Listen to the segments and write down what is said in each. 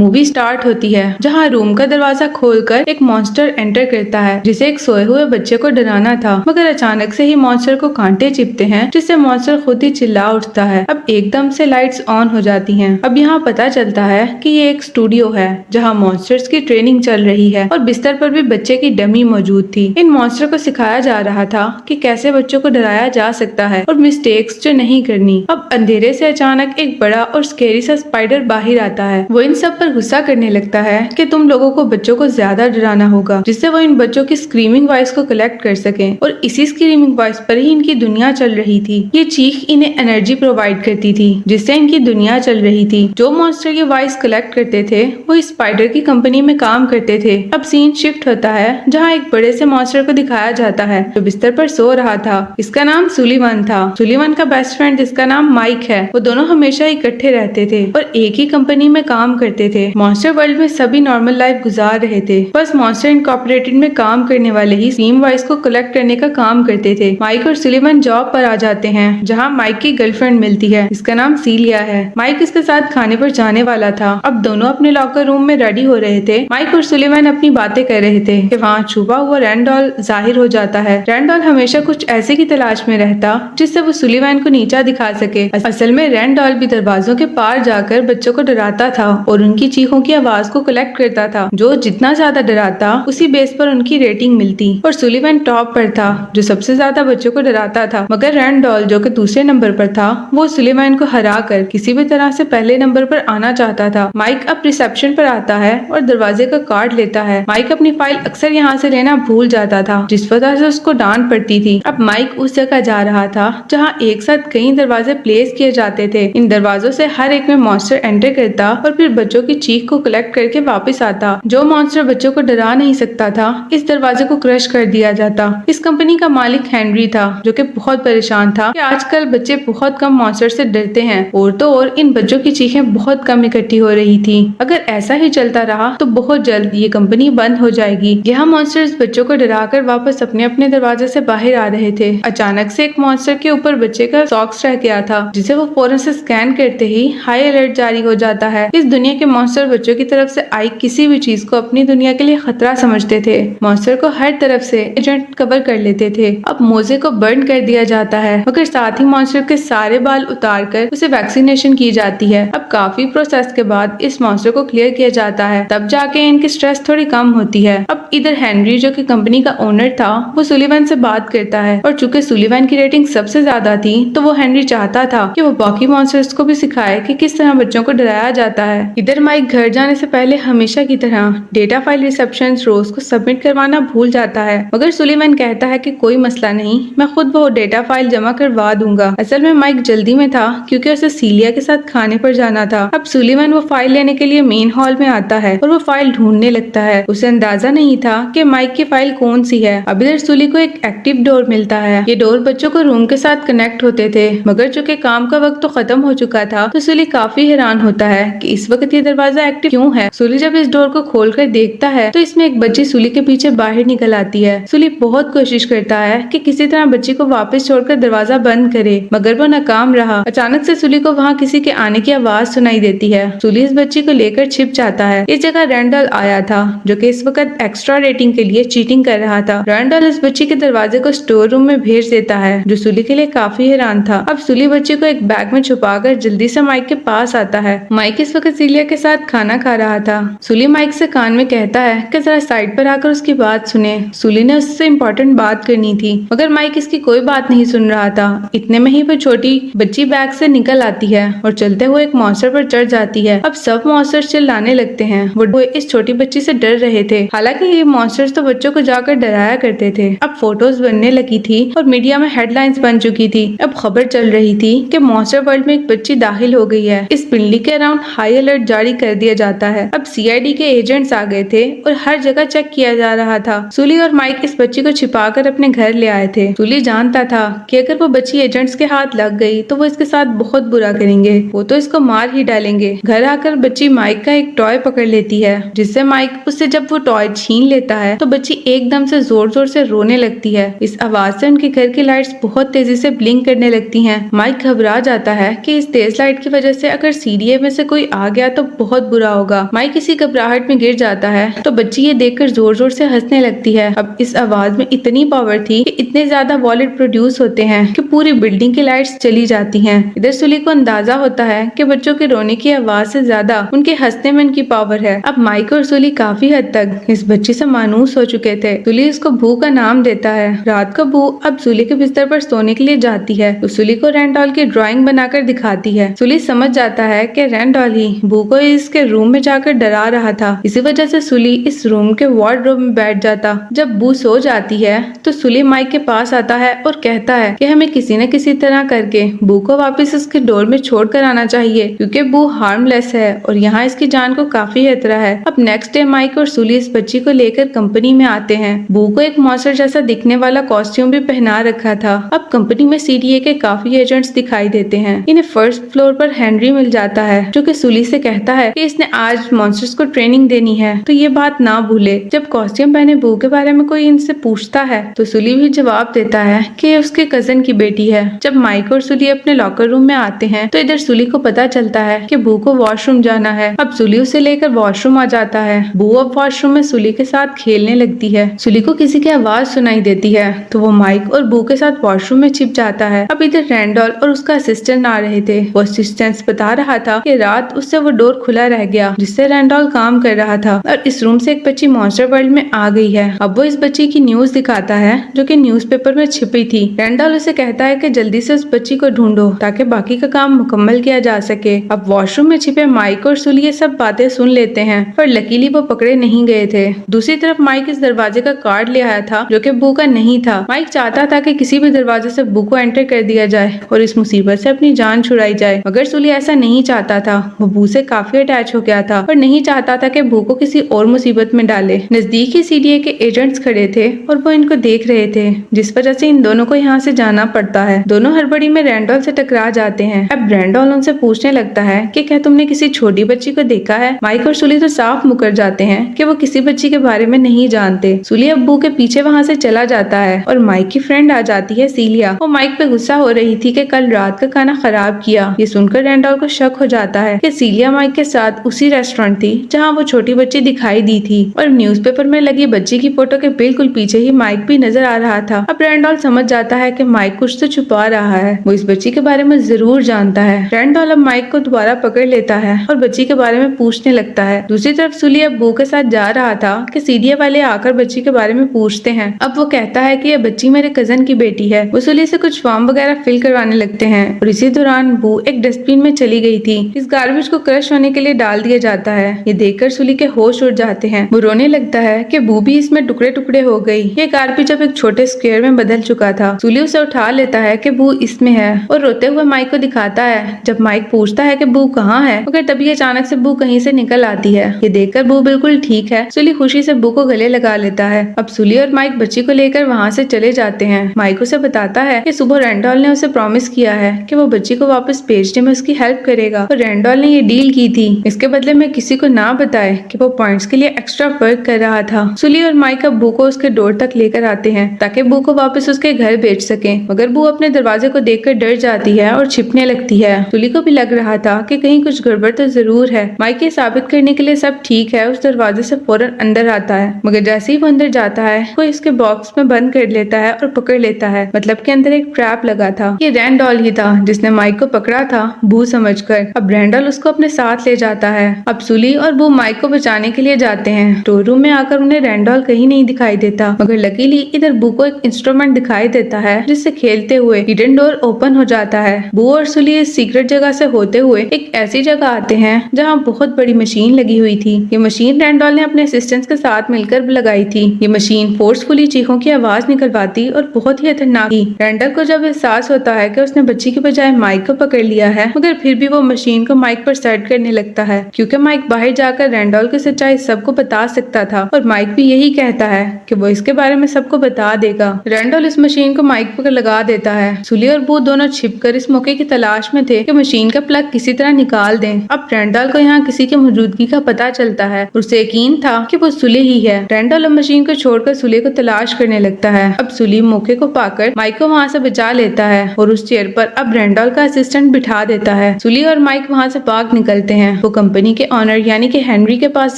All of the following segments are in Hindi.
मूवी स्टार्ट होती है जहाँ रूम का दरवाजा खोलकर एक मॉन्स्टर एंटर करता है जिसे एक सोए हुए बच्चे को डराना था, मगर अचानक से ही मॉन्स्टर को कांटे चिपते हैं जिससे मॉन्स्टर खुद ही चिल्ला उठता है। अब एकदम से लाइट्स ऑन हो जाती हैं। अब यहाँ पता चलता है कि ये एक स्टूडियो है जहाँ मॉन्स्टर्स की ट्रेनिंग चल रही है और बिस्तर पर भी बच्चे की डमी मौजूद थी। इन मॉन्स्टर को सिखाया जा रहा था कि कैसे बच्चों को डराया जा सकता है और मिस्टेक्स जो नहीं करनी। अब अंधेरे से अचानक एक बड़ा और स्केरी सा स्पाइडर बाहर आता है। वो इन सब पर गुस्सा करने लगता है कि तुम लोगों को बच्चों को ज्यादा डराना होगा, जिससे वो इन बच्चों की स्क्रीमिंग वॉइस को कलेक्ट कर सके। और इसी स्क्रीमिंग वॉइस पर ही इनकी दुनिया चल रही थी। ये चीख इन्हें एनर्जी प्रोवाइड करती थी जिससे इनकी दुनिया चल रही थी। जो मॉन्स्टर ये वॉइस कलेक्ट करते थे वो इस स्पाइडर की कंपनी में काम करते थे। अब सीन शिफ्ट होता है जहाँ एक बड़े से मॉन्स्टर को दिखाया जाता है जो बिस्तर पर सो रहा था। इसका नाम सुलीवन था। सुलीवन का बेस्ट फ्रेंड जिसका नाम माइक है, वो दोनों हमेशा इकट्ठे रहते थे और एक ही कंपनी में काम करते थे। मॉन्स्टर वर्ल्ड में सभी नॉर्मल लाइफ गुजार रहे थे, बस मॉन्स्टर इनकॉर्पोरेटेड में काम करने वाले ही स्क्रीम वॉइस को कलेक्ट करने का काम करते थे। माइक और सुलीवन जॉब पर आ जाते हैं जहाँ माइक की गर्लफ्रेंड मिलती है, इसका नाम सीलिया है। माइक इसके साथ खाने पर जाने वाला था। अब दोनों अपने लॉकर रूम में रेडी हो रहे थे। माइक और सुलीवन अपनी बातें कर रहे थे कि वहाँ छुपा हुआ रैंडॉल जाहिर हो जाता है। रैंडॉल हमेशा कुछ ऐसे की तलाश में रहता जिससे वो सुलीवन को नीचा दिखा सके। असल में रैंडॉल भी दरवाजों के पार जाकर बच्चों को डराता था और उनकी चीखों की आवाज को कलेक्ट करता था। जो जितना ज्यादा डराता उसी बेस पर उनकी रेटिंग मिलती और सुलीवन टॉप पर था जो सबसे ज्यादा बच्चों को डराता था। मगर रैंडॉल जो कि दूसरे नंबर पर था वो सुलीवन को हरा कर किसी भी तरह से पहले नंबर पर आना चाहता था। माइक अब रिसेप्शन पर आता है और दरवाजे का कार्ड लेता है। माइक अपनी फाइल अक्सर यहाँ से लेना भूल जाता था जिस वजह से उसको डांट पड़ती थी। अब माइक उस जगह जा रहा था जहाँ एक साथ कई दरवाजे प्लेस किए जाते थे। इन दरवाजों से हर एक में मॉन्स्टर एंटर करता और फिर बच्चों की चीख को कलेक्ट करके वापस आता। जो मॉन्स्टर बच्चों को डरा नहीं सकता था इस दरवाजे को क्रश कर दिया जाता। इस कंपनी का मालिक हेनरी था जो कि बहुत परेशान था कि आजकल बच्चे बहुत कम मॉन्स्टर से डरते हैं और तो और इन बच्चों की चीखें बहुत कम इकट्ठी हो रही थी। अगर ऐसा ही चलता रहा तो बहुत जल्द ये कंपनी बंद हो जाएगी। यहाँ मॉन्स्टर्स बच्चों को डराकर वापस अपने अपने दरवाजे से बाहर आ रहे थे। अचानक से एक मॉन्स्टर के ऊपर बच्चे का सॉक्स रह गया था जिसे वो फौरन से स्कैन करते ही हाई अलर्ट जारी हो जाता है। इस दुनिया के मॉन्स्टर बच्चों की तरफ से आई किसी भी चीज को अपनी दुनिया के लिए खतरा समझते थे। मॉन्स्टर को हर तरफ से एजेंट कवर कर लेते थे। अब मोजे को बर्न कर दिया जाता है मगर साथ ही मॉन्स्टर के सारे बाल उतार कर उसे वैक्सीनेशन की जाती है। अब काफी प्रोसेस के बाद इस मॉन्स्टर को क्लियर किया जाता है, तब जाके इनकी स्ट्रेस थोड़ी कम होती है। अब इधर हेनरी जो कि कंपनी का ओनर था वो सुलीवन से बात करता है और चूंकि सुलीवन की रेटिंग सबसे ज्यादा थी तो वो हेनरी चाहता था कि वो बाकी मॉन्स्टर्स को भी सिखाए कि किस तरह बच्चों को डराया जाता है। इधर माइक घर जाने से पहले हमेशा की तरह डेटा फाइल रिसेप्शन रोज को सबमिट करवाना भूल जाता है, मगर सुलीवन कहता है कि कोई मसला नहीं, मैं खुद वो डेटा फाइल जमा करवा दूंगा। असल में माइक जल्दी में था क्योंकि उसे सीलिया के साथ खाने पर जाना था। अब सुलीवन वो फाइल लेने के लिए मेन हॉल में आता है और वो फाइल ढूंढने लगता है। उसे अंदाजा नहीं था कि माइक की फाइल कौन सी है। अब इधर सुली को एक एक्टिव डोर मिलता है। ये डोर बच्चों को रूम के साथ कनेक्ट होते थे, मगर चूंकि काम का वक्त तो खत्म हो चुका था तो सुली काफी हैरान होता है कि इस वक्त ये दरवाजा एक्टिव क्यों है। सुली जब इस डोर को खोल कर देखता है तो इसमें एक बच्ची सुली के पीछे बाहर निकल आती है। सुली बहुत कोशिश करता है कि किसी तरह बच्ची को वापस छोड़कर दरवाजा बंद करे, मगर वो नाकाम रहा। अचानक से सुली को वहाँ किसी के आने की आवाज सुनाई देती है। सुली इस बच्ची को लेकर छिप जाता है। इस जगह रैंडल आया था जो कि इस वक्त एक्स्ट्रा रेटिंग के लिए चीटिंग कर रहा था। रैंडल इस बच्ची के दरवाजे को स्टोर रूम में भेज देता है जो सुली के लिए काफी हैरान था। अब सुली बच्ची को एक बैग में छुपाकर जल्दी से माइक के पास आता है। माइक इस वक्त सीलिया के साथ खाना खा रहा था। सुली माइक से कान में कहता है कि जरा साइड पर आकर उसकी बात सुने। सुली ने उससे इम्पोर्टेंट बात करनी थी, मगर माइक इसकी कोई बात नहीं सुन रहा था। इतने में ही वो छोटी बच्ची बैग से निकल आती है और चलते हुए एक मॉन्स्टर पर चढ़ जाती है। अब सब मॉन्स्टर चिल्लाने लगते हैं। वो इस छोटी बच्ची से डर रहे थे। हालांकि ये मॉन्स्टर्स तो बच्चों को जाकर डराया करते थे। अब फोटोज बनने लगी थी और मीडिया में हेडलाइंस बन चुकी थी। अब खबर चल रही थी कि मॉन्स्टर वर्ल्ड में एक बच्ची दाखिल हो गई है। इस पिंडली के अराउंड हाई अलर्ट जारी कर दिया जाता है। अब सीआईडी के एजेंट्स आ गए थे और हर जगह चेक किया जा रहा था। सुली और माइक इस बच्ची को छिपाकर अपने घर ले आए थे। सुली जानता था कि अगर वो बच्ची एजेंट्स के हाथ लग गई तो वो इसके साथ बहुत बुरा करेंगे, वो तो इसको मार ही डालेंगे। घर आकर बच्ची माइक का एक टॉय पकड़ लेती है जिससे माइक उससे जब वो टॉय छीन लेता है तो बच्ची एकदम से जोर जोर से रोने लगती है। इस आवाज से उनके घर की लाइट्स बहुत तेजी से ब्लिंक करने लगती हैं। माइक घबरा जाता है कि इस तेज लाइट की वजह से अगर सीडीए में से कोई आ गया तो बहुत बुरा होगा। माइक किसी घबराहट में गिर जाता है तो बच्ची ये देखकर जोर जोर से हंसने लगती है। अब इस आवाज में इतनी पावर थी कि इतने ज्यादा वॉलेट प्रोड्यूस होते हैं कि पूरी बिल्डिंग की लाइट्स चली जाती हैं। इधर सुली को अंदाजा होता है कि बच्चों के रोने की आवाज से ज्यादा उनके हंसने में उनकी पावर है। अब माइक और सुली काफी हद तक इस बच्ची से मायूस हो चुके थे। सुली इसको बू का नाम देता है। रात को बू अब सुली के बिस्तर पर सोने के लिए जाती है तो सुली को रैंडॉल की ड्राइंग बनाकर दिखाती है। सुली समझ जाता है कि रैंडॉल ही बू को इसके रूम में जाकर डरा रहा था। इसी वजह से सुली इस रूम के वार्डरोब में बैठ जाता। जब बू सो जाती है तो सुली माइक के पास आता है और कहता है कि हमें किसी न किसी तरह करके बू को वापस इसके डोर में छोड़ कर आना चाहिए क्योंकि बू हार्मलेस है और यहाँ इसकी जान को काफी खतरा है। अब नेक्स्ट डे माइक और सुली इस बच्ची को लेकर कंपनी में आते हैं। बू को एक मॉन्स्टर जैसा दिखने वाला कॉस्ट्यूम भी पहना रखा था। अब कंपनी में सीडीए के काफी एजेंट्स दिखाई देते हैं। इन्हें फर्स्ट फ्लोर पर हेनरी मिल जाता है जो कि सुली से कहता है कि इसने आज मॉन्स्टर्स को ट्रेनिंग देनी है तो ये बात ना भूले। जब कॉस्ट्यूम पहने बू के बारे में कोई इनसे पूछता है तो सुली भी जवाब देता है कि उसके कजन की बेटी है। जब माइक और सुली अपने लॉकर रूम में आते हैं तो इधर सुली को पता चलता है कि बू को वॉशरूम जाना है। अब सुली उसे लेकर वॉशरूम आ जाता है। बू अब वॉशरूम में सुली के साथ खेलने लगती है। सुली को किसी की आवाज सुनाई देती है तो वो माइक और बू के साथ वॉशरूम में छिप जाता है। अब इधर रैंडॉल और उसका असिस्टेंट आ रहे थे। वो असिस्टेंट बता रहा था कि रात उससे वो डोर खुला रह गया जिससे रैंडॉल काम कर रहा था और इस रूम से एक बच्ची मॉन्स्टर वर्ल्ड में आ गई है। अब वो इस बच्ची की न्यूज दिखाता है जो कि न्यूज़पेपर में छिपी थी। रैंडॉल उसे कहता है कि जल्दी से उस बच्ची को ढूंढो ताकि बाकी का काम मुकम्मल किया जा सके। अब वॉशरूम में छिपे माइक और सुली ये सब बातें सुन लेते हैं पर लकीली वो पकड़े नहीं गए थे। दूसरी तरफ माइक इस दरवाजे का कार्ड ले आया था जो कि बू का नहीं था। माइक चाहता था कि किसी भी दरवाजे से बू को एंटर कर दिया जाए और इस मुसीबत से अपनी जान छुड़ाई जाए, मगर सुली ऐसा नहीं चाहता था। वो बू से काफी अटैच हो गया था और नहीं चाहता था कि बू को किसी और मुसीबत में डाले। नजदीक ही सीडीए के एजेंट्स खड़े थे और वो इनको देख रहे थे जिस वजह से इन दोनों को यहाँ से जाना पड़ता है। दोनों हड़बड़ी में रैंडॉल से टकरा जाते हैं। अब रैंडॉल उनसे पूछने लगता है कि क्या तुमने किसी छोटी बच्ची को देखा है। माइक और सुली तो साफ मुकर जाते हैं कि वो किसी बच्ची के बारे में नहीं जानते। सुली अब्बू के पीछे वहाँ से चला जाता है और माइक की फ्रेंड आ जाती है सीलिया। वो माइक पे गुस्सा हो रही थी कि कल रात का खाना खराब किया। ये सुनकर रैंडॉल को शक हो जाता है कि सीलिया माइक के साथ उसी रेस्टोरेंट थी जहाँ वो छोटी बच्ची दिखाई दी थी और न्यूज़पेपर में लगी बच्ची की फोटो के बिल्कुल पीछे ही माइक भी नजर आ रहा था। अब रैंडॉल समझ जाता है कि माइक कुछ तो छुपा रहा है। वो इस बच्ची के बारे में जरूर जानता है। रैंडॉल अब माइक को दोबारा पकड़ लेता है और बच्ची के बारे में पूछने लगता है। दूसरी तरफ सुली अब बू के साथ जा रहा था कि सीडीए वाले आकर बच्ची के बारे में पूछते हैं। अब वो कहता है कि ये बच्ची मेरे कजन की बेटी है। वो सुली से कुछ फॉर्म वगैरह फिल करवाने लगते हैं और इसी दौरान बू एक डस्टबिन में चली गई थी। इस गार्बेज को क्रश होने के लिए डाल दिया जाता है। ये देखकर सुली के होश उड़ जाते हैं। वो रोने लगता है कि बू भी इसमें टुकड़े टुकड़े हो गई। ये गार्बेज अब एक छोटे स्क्वायर में बदल चुका था। सुली उसे उठा लेता है कि बू इसमें है और रोते हुए माइक को दिखाता है। जब माइक पूछता है कि बू कहाँ है मगर तभी अचानक से बू कहीं से निकल आती है। ये देखकर बू बिल्कुल ठीक है। सुली खुशी से बू को गले लगा लेता है। अब सुली और माइक बच्ची को लेकर वहाँ से चले जाते हैं। माइक उसे बताता है कि सुबह रैंडॉल ने उसे प्रॉमिस किया है कि वो बच्ची को वापस भेजने में उसकी हेल्प करेगा और रैंडॉल ने ये डील की थी इसके बदले में किसी को ना बताए कि वो पॉइंट्स के लिए एक्स्ट्रा वर्क कर रहा था। सुली और माइक अब बू को उसके डोर तक लेकर आते हैं ताकि बू को वापस उसके घर भेज सके, मगर बू अपने दरवाजे को देखकर डर जाती है और छिपने लगती है। सुली को भी लग रहा था कि कहीं कुछ गड़बड़ तो जरूर है। माइक ये साबित करने के लिए सब ठीक है उस दरवाजे से फौरन अंदर आता है, मगर जैसे ही वो अंदर जाता है कोई इसके बॉक्स में बंद कर लेता है और पकड़ लेता है। मतलब के अंदर एक ट्रैप लगा था। ये रैंडॉल ही था जिसने माइक को पकड़ा था बू समझकर। अब रैंडॉल उसको अपने साथ ले जाता है। अब सुली और बू माइक को बचाने के लिए जाते हैं। स्टोर रूम में आकर उन्हें रैंडॉल कहीं नहीं दिखाई देता, मगर लकीली इधर बू को एक इंस्ट्रूमेंट दिखाई देता है जिससे खेलते हुए हिडन डोर ओपन हो जाता है। बू और सुली इस सीक्रेट जगह से होते हुए एक ऐसी जगह आते हैं जहाँ बहुत बड़ी मशीन लगी हुई थी। ये मशीन रैंडॉल ने अपने असिस्टेंट्स के साथ मिलकर लगाई थी। ये मशीन फोर्सफुली चीखों की आवाज निकलवाती और बहुत ही खतरनाक थी। रैंडॉल को जब एहसास होता है कि उसने बच्ची की बजाय माइक को पकड़ लिया है, मगर फिर भी वो मशीन को माइक पर सेट करने लगता है क्योंकि माइक बाहर जाकर रैंडॉल की सच्चाई सबको बता सकता था और माइक भी यही कहता है कि वो इसके बारे में सबको बता देगा। रैंडॉल इस मशीन को माइक पर लगा देता है। सुली और बू दोनों छिपकर इस मौके की तलाश में थे कि मशीन का प्लग किसी तरह निकाल दें। अब रैंडॉल को यहाँ किसी की मौजूदगी का पता चलता है। उसे यकीन था कि वो सुली ही है। रैंडॉल मशीन को छोड़कर सुली को तलाश करने लगता है। अब सुली मौके को पाकर माइक को वहाँ से बचा लेता है और उस चेयर पर अब रैंडॉल का असिस्टेंट बिठा देता है। सुली और माइक वहाँ से भाग निकलते हैं हैं। वो कंपनी के ऑनर यानी कि हेनरी के पास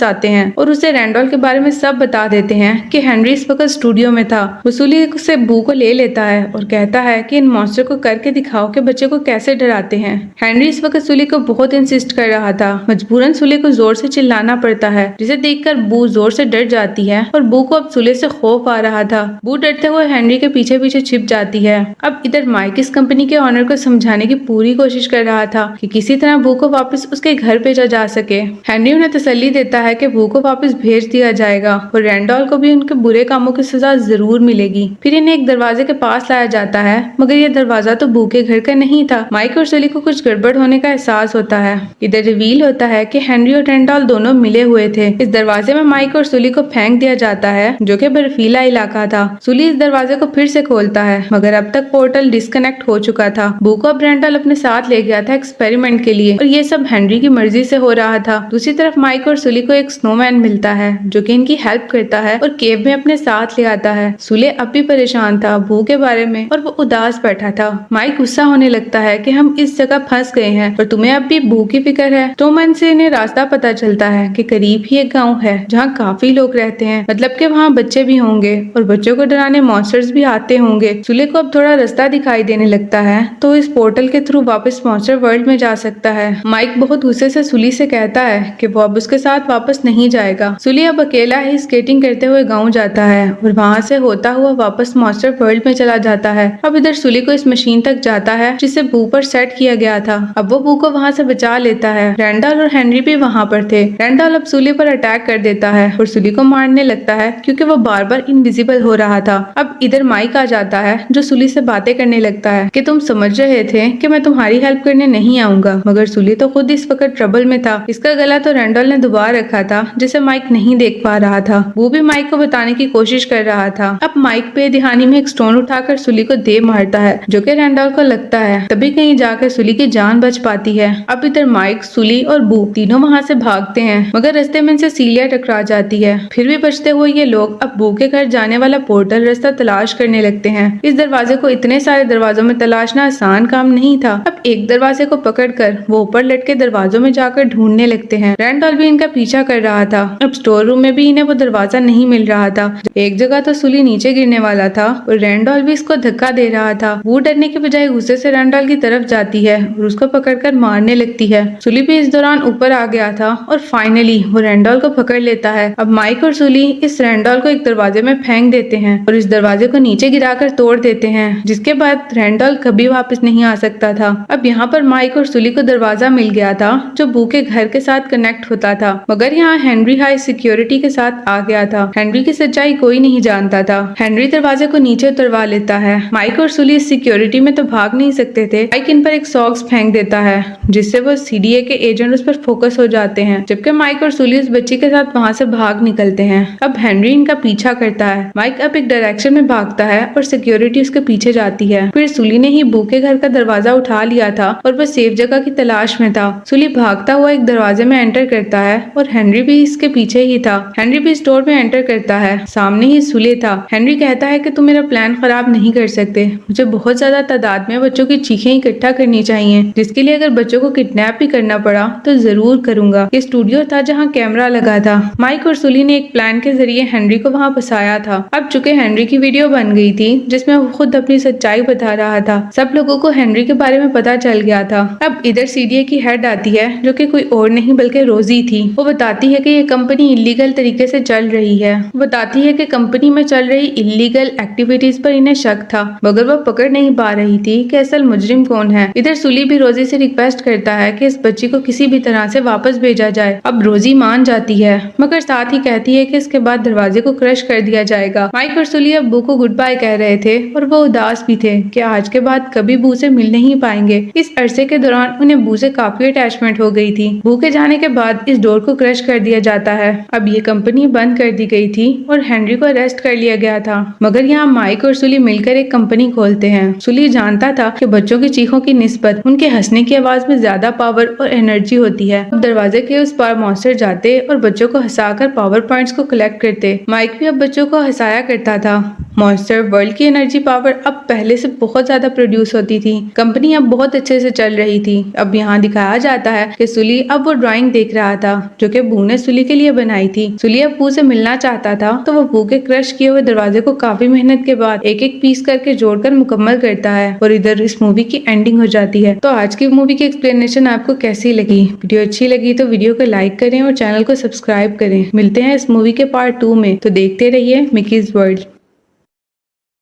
जाते हैं और उसे रैंडॉल्फ के बारे में सब बता देते हैं कि हेनरी इस वक्त स्टूडियो में था। वो सुली से बू को ले लेता है और कहता है कि इन मॉन्स्टर को करके दिखाओ कि बच्चे को कैसे डराते हैं। हेनरी इस वक्त सुली को बहुत इंसिस्ट कर रहा था। मजबूरन सुली को जोर से चिल्लाना पड़ता है, जिसे देखकर बू जोर से डर जाती है और बू को अब सुली से खौफ आ रहा था। बू डरते हुए हेनरी के पीछे पीछे छिप जाती है। अब इधर माइक इस कंपनी के ऑनर को समझाने की पूरी कोशिश कर रहा था कि किसी तरह बू को वापस उसके घर भेजा जा सके। हेनरी उन्हें तसल्ली देता है कि बू को वापस भेज दिया जाएगा और रैंडॉल्फ को भी उनके बुरे कामों की सजा जरूर मिलेगी। फिर इन्हें एक दरवाजे के पास लाया जाता है, मगर यह दरवाजा तो बू के घर का नहीं था। माइक और सुली को कुछ गड़बड़ होने का एहसास होता है। इधर रिवील होता है कि हेनरी और रैंडॉल्फ दोनों मिले हुए थे। इस दरवाजे में माइक और सुली को फेंक दिया जाता है, जो कि बर्फीला इलाका था। सुली इस दरवाजे को फिर से खोलता है, मगर अब तक पोर्टल डिस्कनेक्ट हो चुका था। बू को अब रैंडॉल्फ अपने साथ ले गया था एक्सपेरिमेंट के लिए और ये सब हेनरी की मर्जी से हो रहा था। दूसरी तरफ माइक और सुली को एक स्नोमैन मिलता है जो कि इनकी हेल्प करता है और केव में अपने साथ ले आता है। सुले अब भी परेशान था बू के बारे में और वो उदास बैठा था। माइक गुस्सा होने लगता है कि हम इस जगह फंस गए हैं और तुम्हें अब भी बू की फिक्र है। स्नोमैन से इन्हें रास्ता पता चलता है कि करीब ही एक गाँव है जहाँ काफी लोग रहते हैं, मतलब कि वहाँ बच्चे भी होंगे और बच्चों को डराने मॉन्स्टर्स भी आते होंगे। सुले को अब थोड़ा रास्ता दिखाई देने लगता है तो इस पोर्टल के थ्रू वापस मॉन्स्टर वर्ल्ड में जा सकता है। माइक बहुत गुस्से से सुली से कहता है कि वो अब उसके साथ वापस नहीं जाएगा। सुली अब अकेला ही स्केटिंग करते हुए गाँव जाता है और वहाँ से होता हुआ वापस मॉन्स्टर वर्ल्ड में चला जाता है। अब इधर सुली को इस मशीन तक जाता है जिसे बू पर सेट किया गया था। अब वो बू को वहाँ से बचा लेता है। रैंडॉल्फ और हेनरी भी वहाँ पर थे। रैंडॉल्फ अब सुली पर अटैक कर देता है और सुली को मारने लगता है क्योंकि वो बार बार इनविजिबल हो रहा था। अब इधर माइक आ जाता है जो सुली से बातें करने लगता है कि तुम समझ रहे थे कि मैं तुम्हारी हेल्प करने नहीं आऊंगा, मगर सुली तो खुद इस वक्त ट्रबल में था। इसका गला तो रैंडॉल्फ ने दुबा रखा था जिसे माइक नहीं देख पा रहा था। वो भी माइक को बताने की कोशिश कर रहा था। अब माइक बेध्यानी में एक स्टोन उठाकर सुली को दे मारता है जो कि रैंडॉल्फ को लगता है। तभी कहीं जाकर सुली की जान बच पाती है। अब इधर माइक, सुली और बू तीनों वहाँ से भागते हैं, मगर रास्ते में इनसे सीलिया टकरा जाती है। फिर भी बचते हुए ये लोग अब बू के घर जाने वाला पोर्टल रास्ता तलाश करने लगते हैं। इस दरवाजे को इतने सारे दरवाजों में तलाशना आसान काम नहीं था। अब एक दरवाजे को पकड़कर वो ऊपर लटके दरवाजों में जाकर ढूंढने लगते हैं। रैंडॉल्फ भी इनका पीछा कर रहा था। अब स्टोर रूम में भी इन्हें वो दरवाजा नहीं मिल रहा था। एक जगह तो सुली नीचे गिरने वाला था और रैंडॉल्फ भी इसको धक्का दे रहा था। वो डरने के बजाय गुस्से से रैंडॉल्फ की तरफ जाती है और उसको पकड़कर मारने लगती है। सुली भी इस दौरान ऊपर आ गया था और फाइनली वो रैंडॉल्फ को पकड़ लेता है। अब माइक और सुली इस रैंडॉल्फ को एक दरवाजे में फेंक देते हैं और इस दरवाजे को नीचे गिराकर तोड़ देते हैं, जिसके बाद रैंडॉल्फ कभी वापस नहीं आ सकता था। अब यहाँ पर माइक और सुली को दरवाजा मिल गया था जो बू के घर के साथ कनेक्ट होता था, मगर यहाँ हेनरी हाई सिक्योरिटी के साथ आ गया था। हेनरी की सच्चाई कोई नहीं जानता था। हेनरी दरवाजे को नीचे उतरवा लेता है। माइक और सुली इस सिक्योरिटी में तो भाग नहीं सकते थे। माइक इन पर एक सॉक्स फेंक देता है जिससे वो सीडीए के एजेंट उस पर फोकस हो जाते हैं, जबकि माइक और सुली उस बच्ची के साथ वहाँ से भाग निकलते हैं। अब हेनरी इनका पीछा करता है। माइक अब एक डायरेक्शन में भागता है और सिक्योरिटी उसके पीछे जाती है। फिर सुली ने ही बू के घर का दरवाजा उठा लिया था और वह सेफ जगह की तलाश में था। सुली भागता हुआ एक दरवाजे में एंटर करता है और हेनरी भी इसके पीछे ही था। हेनरी भी स्टोर में एंटर करता है। सामने ही सुली था। हेनरी कहता है कि तुम मेरा प्लान खराब नहीं कर सकते। मुझे बहुत ज्यादा तादाद में बच्चों की चीखें इकट्ठा करनी चाहिए, जिसके लिए अगर बच्चों को किडनैप भी करना पड़ा तो जरूर करूंगा। ये स्टूडियो था जहाँ कैमरा लगा था। माइक और सुली ने एक प्लान के जरिए हेनरी को वहाँ फंसाया था। अब चूंकि हेनरी की वीडियो बन गई थी जिसमें वो खुद अपनी सच्चाई बता रहा था, सब लोगों को हेनरी के बारे में पता चल गया था। अब इधर सीडीए की हेड आती है जो कि कोई और नहीं बल्कि रोजी थी। वो बताती है कि ये कंपनी इलीगल तरीके से चल रही है। वो बताती है कि कंपनी में चल रही इलीगल एक्टिविटीज पर इन्हें शक था, मगर वो पकड़ नहीं पा रही थी कि असल मुजरिम कौन है। इधर सुली भी रोजी से रिक्वेस्ट करता है कि इस बच्ची को किसी भी तरह से वापस भेजा जाए। अब रोजी मान जाती है, मगर साथ ही कहती है कि इसके बाद दरवाजे को क्रश कर दिया जाएगा। माइक और सुली अब बू को गुड बाय कह रहे थे और वो उदास भी थे कि आज के बाद कभी बू से मिल नहीं पाएंगे। इस अरसे के दौरान उन्हें बू से काफी अटैचमेंट हो गई थी। बू के जाने के बाद इस डोर को क्रश कर दिया जाता है। अब ये कंपनी बंद कर दी गई थी और हेनरी को अरेस्ट कर लिया गया था, मगर यहाँ माइक और सुली मिलकर एक कंपनी खोलते हैं। सुली जानता था कि बच्चों की चीखों की निस्बत उनके हंसने की आवाज में ज्यादा पावर और एनर्जी होती है। अब दरवाजे के उस पार मॉन्स्टर जाते और बच्चों को हंसाकर पावर पॉइंट्स को कलेक्ट करते। माइक भी अब बच्चों को हंसाया करता था। मॉन्स्टर वर्ल्ड की एनर्जी पावर अब पहले से बहुत ज्यादा प्रोड्यूस होती थी। कंपनी अब बहुत अच्छे से चल रही थी। अब यहाँ दिखाया जाता है कि सुली अब वो ड्राइंग देख रहा था जो कि बू ने सुली के लिए बनाई थी। सुली अब बू से मिलना चाहता था तो वो बू के क्रश किए हुए दरवाजे को काफी मेहनत के बाद एक एक पीस करके जोड़कर मुकम्मल करता है और इधर इस मूवी की एंडिंग हो जाती है। तो आज की मूवी की एक्सप्लेनेशन आपको कैसी लगी? वीडियो अच्छी लगी तो वीडियो को लाइक करें और चैनल को सब्सक्राइब करें। मिलते हैं इस मूवी के पार्ट 2 में, तो देखते रहिए मिकीज वर्ल्ड।